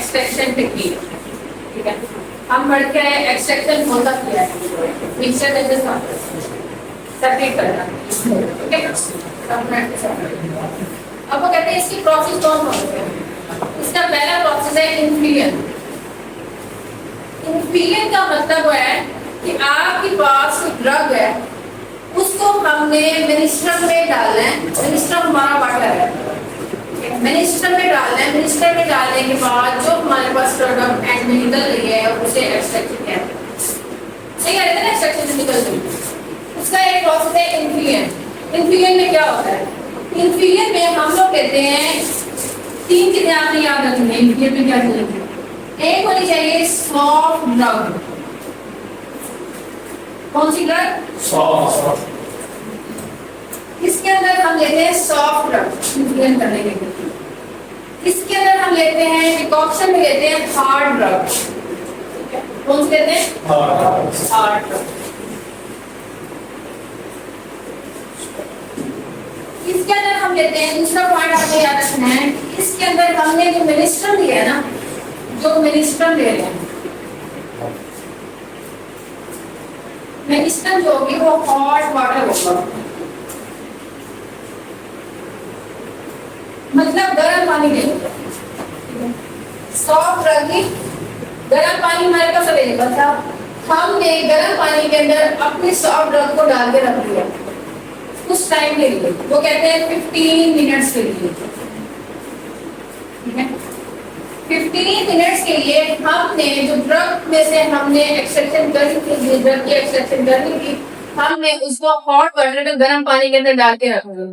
Extraction technique. ठीक है, हम बढ़ते हैं एक्सट्रैक्शन होता क्या है, मिक्सचर में से सेपरेट करना। ठीक है, अब वो कहते हैं इसकी प्रोसेस कौन कौन से है। इसका पहला प्रोसेस है इन्फ्लुएंस। इन्फ्लुएंस का मतलब है कि आपके पास ड्रग है, उसको हमने मिनिस्टर में डालना है। मिनिस्टर हमारा वाटर है, मिनिस्टर में डालना है। मिनिस्टर में डालने के बाद जो हमारे पास प्रोडक्ट एंड में निकल रही है उसे एक्सट्रैक्शन कहते हैं। सही है ना, एक्सट्रैक्शन से निकल रही है, उसका एक प्रोसेस है इन्फ्लुएंस। इन्फ्लुएंस में क्या होता है, इन्फ्लुएंस में हम लोग कहते हैं तीन चीजें आपने याद रखनी है। इन्फ्लुएंस में क्या चाहिए, एक होनी चाहिए सॉफ्ट ड्रग। कौन सी ड्रग, सॉफ्ट। इसके अंदर हम लेते हैं सॉफ्ट ड्रग इन्फ्लुएंस करने के लिए। इसके अंदर हम लेते हैं डिकॉक्शन में लेते हैं हार्ड ड्रग। कौन से लेते हैं, हार्ड ड्रग। इसके अंदर हम लेते हैं, दूसरा पॉइंट आपको याद रखना है, इसके अंदर हमने जो मिनिस्टर लिया है ना, जो मिनिस्टर ले रहे हैं, मिनिस्टर जो होगी वो हॉट वाटर होगा, मतलब गर्म पानी लेंगे। सॉफ्ट रखी, गर्म पानी हमारे पास अवेलेबल था, हमने गर्म पानी के अंदर अपने सॉफ्ट ड्रग को डाल के रख दिया कुछ टाइम के लिए। वो कहते हैं 15 मिनट्स के लिए। ठीक है, 15 मिनट्स के लिए हमने जो ड्रग में से हमने एक्सट्रैक्शन करनी थी, ड्रग की एक्सट्रैक्शन करनी थी, हमने उसको हॉट वाटर में गर्म पानी के अंदर डाल के रख दिया।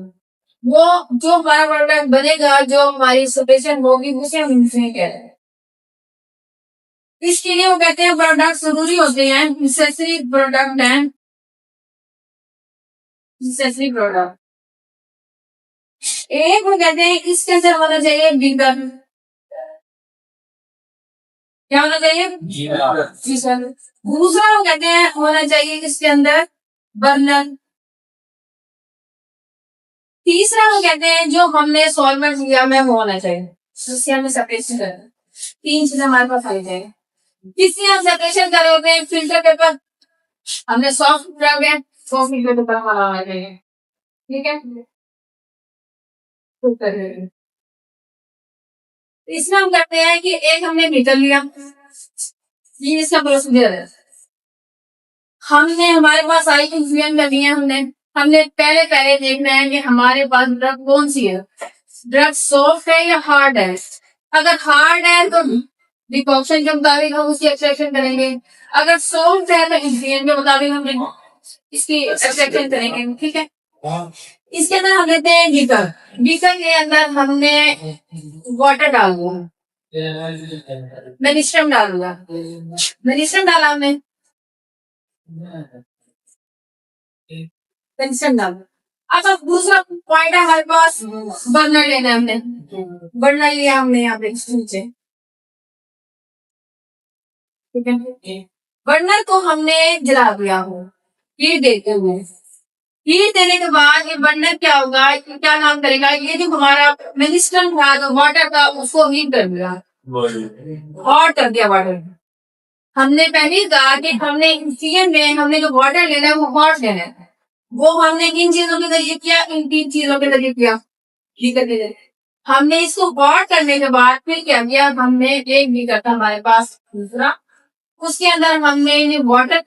वो जो हमारा प्रोडक्ट बनेगा, जो हमारी सेपरेशन होगी, उसे हम इन्फ्लुएंस कहते हैं। इसके लिए वो कहते हैं प्रोडक्ट जरूरी होते हैं, नेसेसरी प्रोडक्ट हैं, नेसेसरी प्रोडक्ट। एक वो कहते हैं इसके अंदर होना चाहिए बीकर। क्या होना चाहिए, बीकर। दूसरा वो कहते हैं होना चाहिए इसके अंदर बर्नर। तीसरा वो कहते हैं जो हमने सॉल्वेंट लिया में वो होना चाहिए, जिससे हमें सेपरेशन करना। तीन चीजें हमारे पास होनी चाहिए। किसी हम सेपरेशन कर रहे होते हैं, फिल्टर पेपर हमने सॉफ्ट ड्रग है, तो फिल्टर पेपर हमारा होना चाहिए। ठीक है, इसमें हम करते हैं कि एक हमने मीटर लिया, ये इसका प्रोसीजर है। हमने हमारे पास आई इन्फ्लुएंस करनी है, हमने पहले पहले देखना है कि हमारे पास ड्रग कौन सी है, ड्रग सॉफ्ट है या हार्ड है। अगर हार्ड है तो डिकॉक्शन के मुताबिक हम उसकी एक्सट्रैक्शन करेंगे, अगर सॉफ्ट है तो इन्फ्लुएंस के मुताबिक हम इसकी एक्सट्रैक्शन करेंगे। ठीक है, इसके अंदर हम लेते हैं बीकर। बीकर के अंदर हमने वाटर डाल दिया, मेनिस्ट्रम डाल दिया, मेनिस्ट्रम डाला हमने, मेनिस्ट्रम डाल। अब दूसरा पॉइंट है हमारे पास, बर्नर लेना है हमने, बर्नर लिया हमने यहाँ पे नीचे। ठीक है, बर्नर को हमने जला दिया हो, हीट देते हुए। हीट देने के बाद ये बर्नर क्या होगा, क्या काम करेगा, ये जो हमारा मिनिस्ट्रम था जो वाटर का, उसको हीट कर दिया, हॉट कर दिया वाटर। हमने पहले ही कहा कि हमने इंसिडेंट में हमने जो वाटर लेना है वो हॉट लेना है, वो हमने किन चीजों के जरिए किया, इन तीन चीजों के जरिए किया। ठीक है, हमने इसको हॉट करने के बाद फिर क्या किया, हमने एक बीकर था हमारे पास दूसरा, उसके अंदर हमने वाटर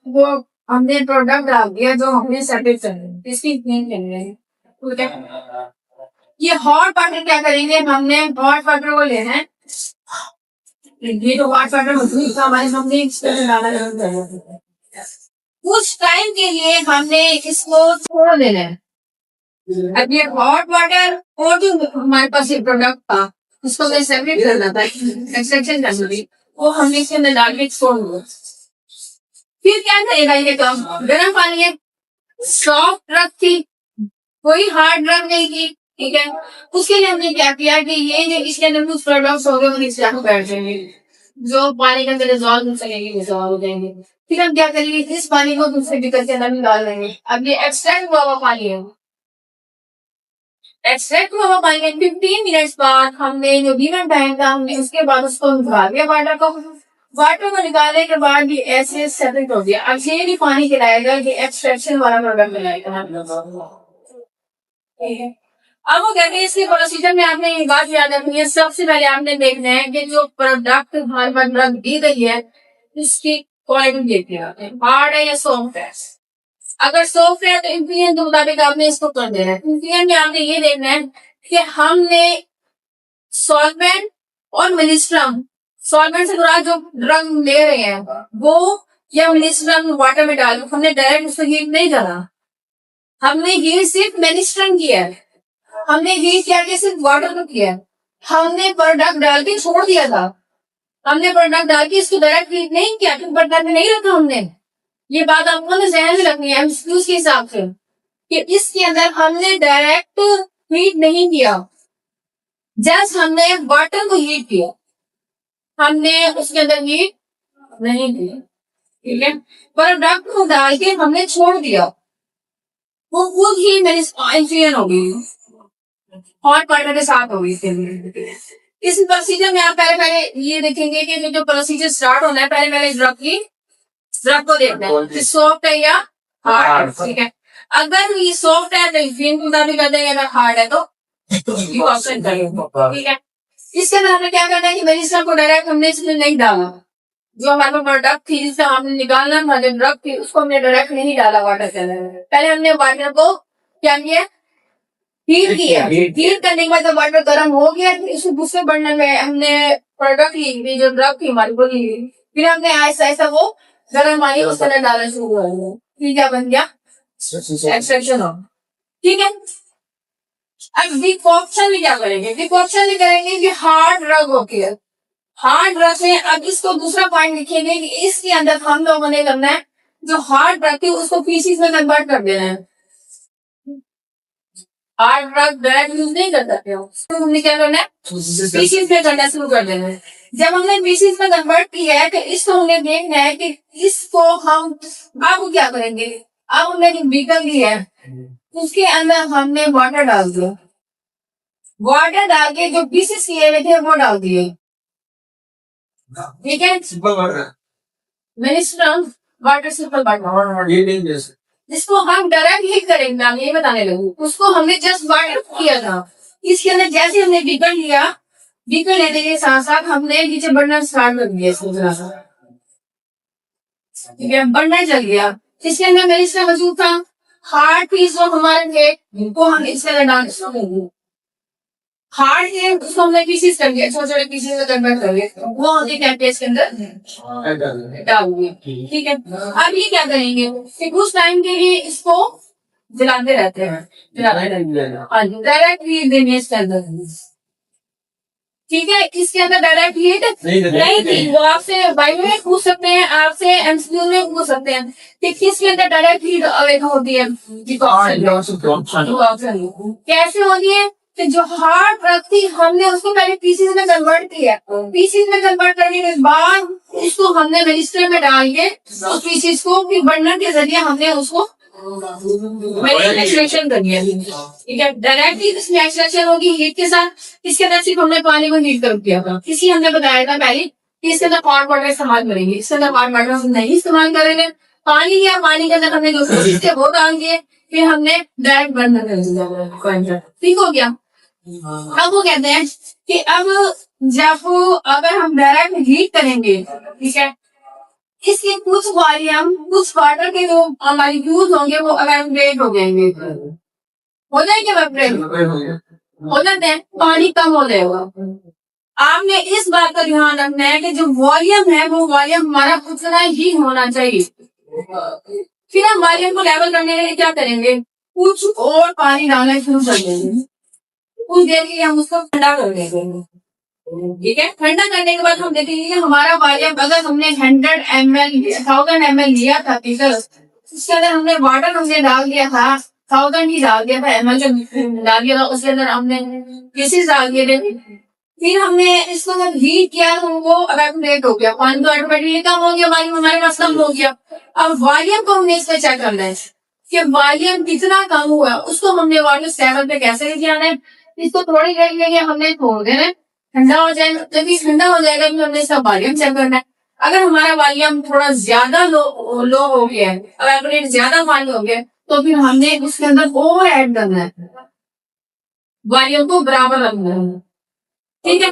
वो हमने प्रोडक्ट डाल दिया जो हमने सेपरेट करना है, इसकी क्लीन करनी है। ठीक है, ये हॉट वाटर क्या करेंगे, हमने हॉट वाटर को लेना है, ये तो हॉट वाटर हमारे हमने डाला कुछ टाइम के लिए, हमने इसको छोड़ देना है। अब ये हॉट वाटर और जो हमारे पास ये प्रोडक्ट था उसको मैं सेपरेट करना था, एक्सट्रैक्शन करनी थी, वो हमने इसके अंदर डाल के छोड़ दिया। फिर क्या करेगा ये काम, गर्म पानी है, सॉफ्ट ड्रग थी, कोई हार्ड ड्रग नहीं थी। ठीक है, उसके लिए हमने क्या किया कि ये जो इसके अंदर कुछ प्रोडक्ट्स हो गए वो नीचे जाकर बैठ जाएंगे, जो पानी के अंदर डिसॉल्व हो सकेंगे, डिसॉल्व हो जाएंगे। फिर हम क्या करेंगे, इस पानी को दूसरे बीकर के अंदर डाल देंगे। अब ये एक्सट्रैक्ट हुआ हुआ पानी है, एक्सट्रैक्ट हुआ पानी में 15 मिनट्स बाद हमने जो बीमन टाइम था हमने उसके बाद उसको निकाल दिया वाटर को निकालने के बाद ये ऐसे सेपरेट हो गया। अब ये भी पानी खिलाएगा, ये एक्सट्रैक्शन वाला प्रोडक्ट बनाएगा। ठीक है। अब वो कहते हैं इसके प्रोसीजर में आपने एक बात याद रखनी है, सबसे पहले आपने देखना है कि जो प्रोडक्ट हमारे पास ड्रग दी गई है इसकी क्वालिटी देखते हैं, हार्ड है या सॉफ्ट है। अगर सॉफ्ट है तो इंग्रेडिएंट के मुताबिक आपने इसको कर देना है। इंग्रेडिएंट में आपने ये देखना है कि हमने सॉल्वेंट और मिनिस्ट्रम, सॉल्वेंट से थोड़ा जो ड्रग ले रहे हैं वो या मिनिस्ट्रम वाटर में डालो, हमने डायरेक्ट उसको हीट नहीं करा, हमने हीट सिर्फ मिनिस्ट्रम किया है, हमने हीट क्या किया सिर्फ वाटर को किया है, हमने प्रोडक्ट डाल के छोड़ दिया था, हमने प्रोडक्ट डाल के इसको डायरेक्ट हीट नहीं किया, प्रोडक्ट में नहीं रखा हमने। ये बात आपको ना ध्यान में रखनी है एमसीक्यूज के हिसाब से कि इसके अंदर हमने डायरेक्ट हीट नहीं किया, जस्ट हमने वाटर को हीट किया, हमने उसके अंदर हीट नहीं किया। ठीक है, प्रोडक्ट को डाल के हमने छोड़ दिया, वो खुद ही मेरी इंफ्यूजन हो गई हॉट वाटर के साथ हो गई। इस प्रोसीजर में आप पहले ये देखेंगे कि जो प्रोसीजर स्टार्ट होना है पहले ड्रग को देखना है कि सॉफ्ट है या हार्ड है। ठीक है, अगर ये सॉफ्ट है तो इंफ्यूजन के मुताबिक कर देंगे, अगर हार्ड है तो ऑप्शन करेंगे। ठीक है, इसके अंदर हमें क्या करना है कि मेडिसिन को डायरेक्ट हमने इसमें नहीं डाला, जो हमारे पास प्रोडक्ट थी जिससे हमने निकालना था जो ड्रग थी उसको हमने डायरेक्ट नहीं डाला वाटर के अंदर, पहले हमने वाटर को क्या किया हीट किया, हीट करने के बाद जब वाटर गर्म हो गया इसको दूसरे बर्नर में हमने प्रोडक्ट ली जो ड्रग थी हमारी वो ली, फिर हमने ऐसा ऐसा वो गर्म पानी उसके अंदर डालना शुरू कर दिया, फिर क्या बन गया एक्सट्रैक्शन हो। ठीक है, अब डिकॉक्शन में क्या करेंगे, डिकॉक्शन में करेंगे कि हार्ड ड्रग होती है, हार्ड ड्रग में अब इसको दूसरा पॉइंट लिखेंगे कि इसके अंदर हम लोगों ने करना है जो हार्ड ड्रग थी उसको पीसीस में कन्वर्ट कर देना है। हार्ड ड्रग डायरेक्ट यूज नहीं कर सकते हो, तो हमने क्या करना है पीसीस में करना शुरू कर देना है। जब हमने पीसीस में कन्वर्ट किया है तो इसको हमने देखना है कि इसको हम अब क्या करेंगे, अब हमने जो बीकर ली है उसके अंदर हमने वाटर डाल दिया, वाटर डाल के जो पीसेस किए हुए थे वो डाल दिए। ठीक है, मिनिस्ट्रम वाटर सिंपल वाटर जिसको हम डायरेक्ट हीट करेंगे, हम ये बताने लगे, उसको हमने जस्ट वाटर किया था, इसके अंदर जैसे हमने बीकर लिया, बीकर लेने के साथ साथ हमने नीचे बर्नर स्टार्ट कर दिया इसको जरा सा। ठीक है, बर्नर चल गया, इसके अंदर मिनिस्ट्रम मौजूद था, हार्ड पीस जो हमारे थे वो हम इसके अंदर डाल देंगे, हार्ड है उसको हमने पीसेस कर दिया, छोटे छोटे पीसेस में कन्वर्ट कर दिया, वो हमने कैपेस के अंदर डाल दिया। ठीक है, अब ये क्या करेंगे कि कुछ टाइम के लिए इसको जलाते रहते हैं, डायरेक्ट हीट देंगे इसके अंदर। ठीक है, इसके अंदर डायरेक्ट हीट नहीं थी, वो आपसे बायो में पूछ सकते हैं, आपसे एमसीक्यू में पूछ सकते हैं कि किसके अंदर डायरेक्ट हीट अवेलेबल होती है, कैसे होती है कि जो हार्ड ड्रग थी हमने उसको पहले पीसीस में कन्वर्ट किया, पीसीस में कन्वर्ट करने के बाद उसको हमने रजिस्टर में डाल के उस पीसीस को फिर बर्नर के जरिए हमने उसको एक्सट्रैक्शन कर दिया। ठीक है, डायरेक्टली इसमें एक्सट्रैक्शन होगी हीट के साथ, इसके अंदर सिर्फ हमने पानी को हीट कर दिया था, किसी हमने बताया था पहले कि इसके अंदर हॉट वाटर इस्तेमाल करेंगे, इसके अंदर हॉट वाटर हम नहीं इस्तेमाल करेंगे, पानी लिया, पानी के अंदर हमने जो पीसीस थे वो डाल दिए, फिर हमने डायरेक्ट बर्नर कर दिया। ठीक हो गया, अब वो कहते हैं कि अब जब अगर हम डायरेक्ट हीट करेंगे, ठीक है, इसके कुछ वॉल्यूम कुछ वाटर के जो हमारी यूज होंगे वो एवेपोरेट हो जाएंगे, हो जाएंगे एवेपोरेट हो जाते हैं, पानी कम हो जाएगा। आपने इस बात का ध्यान रखना है कि जो वॉल्यूम है वो वॉल्यूम हमारा उतना ही होना चाहिए। फिर हम वॉल्यूम को लेवल करने के लिए क्या करेंगे, कुछ और पानी डालना शुरू कर देंगे, कुछ देर के लिए हम उसको ठंडा कर देंगे। ठीक है, ठंडा करने के बाद हम देखेंगे हमारा वॉल्यूम अगर हमने 100 ml 1000 ml लिया था पीकर, उसके अंदर हमने वाटर हमने डाल दिया था 1000 ही डाल दिया था, ml जो डाल दिया था उसके अंदर हमने पीसेस डाल दिए थे, फिर हमने इसको जब हीट किया तो वो एवेपोरेट हो गया, पानी तो ऑटोमेटिकली कम हो गया, पानी हमारे पास कम हो गया। अब वॉल्यूम को हमने इसमें चेक करना है कि वॉल्यूम कितना कम हुआ उसको हमने वॉल्यूम 7 पे कैसे लेके आना है। इसको थोड़ी देर के लिए हमने छोड़ देना है, ठंडा हो जाएगा। जब ये ठंडा हो जाएगा तो हमने इसका वॉल्यूम चेक करना है। अगर हमारा वॉल्यूम थोड़ा ज्यादा लो हो गया है, अगर ज्यादा वॉल्यूम हो गया तो फिर हमने उसके अंदर ओवर ऐड करना है, वॉल्यूम को बराबर रखना है। ठीक है,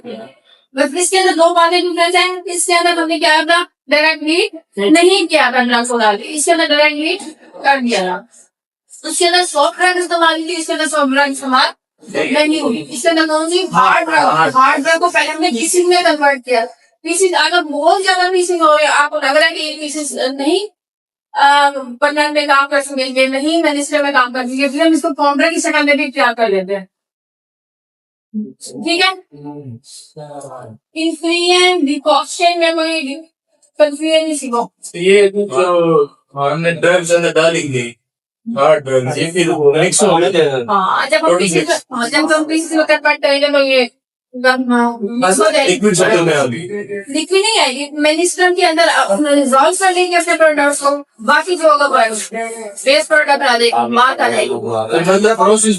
बस इसके अंदर दो बातें डिफरेंस है। इसके अंदर हमने क्या था, डायरेक्ट हीट नहीं किया था ड्रग्स को डाल के, इसके अंदर डायरेक्ट हीट कर दिया था। उसके अंदर सॉफ्ट ड्रग इस्तेमाल की, इसके अंदर सॉफ्ट ड्रग इस्तेमाल नहीं हुई। इसके अंदर कौन सी हार्ड ड्रग को पहले हमने पीसिंग में कन्वर्ट किया। पीसिंग अगर बहुत ज्यादा पीसिंग हो गया, आपको लग रहा है कि ये पीसेस नहीं बर्नर में काम कर सकेंगे, नहीं मिनिस्टर में काम कर सकेंगे, फिर हम इसको पाउडर की शक्ल में भी तैयार कर लेते हैं। ठीक है, इंफ्लुएंस डिकॉक्शन में कोई कंफ्यूजन नहीं सीखो। ये जो हमने ड्रग्स अंदर डालेंगे, हार्ड ड्रग्स, ये फिर मिक्स हो जाएगा। हाँ, जब हम पीसेस में कन्वर्ट करेंगे तो ये मिक्स हो जाएगी। लिक्विड शक्ल में आएगी। लिक्विड नहीं आएगी, मिनिस्टर के अंदर रिजॉल्व कर लेंगे अपने प्रोडक्ट्स को, बाकी जो होगा बेस प्रोडक्ट आ जाएगा, मार्क आ जाएगा। मतलब प्रोसेस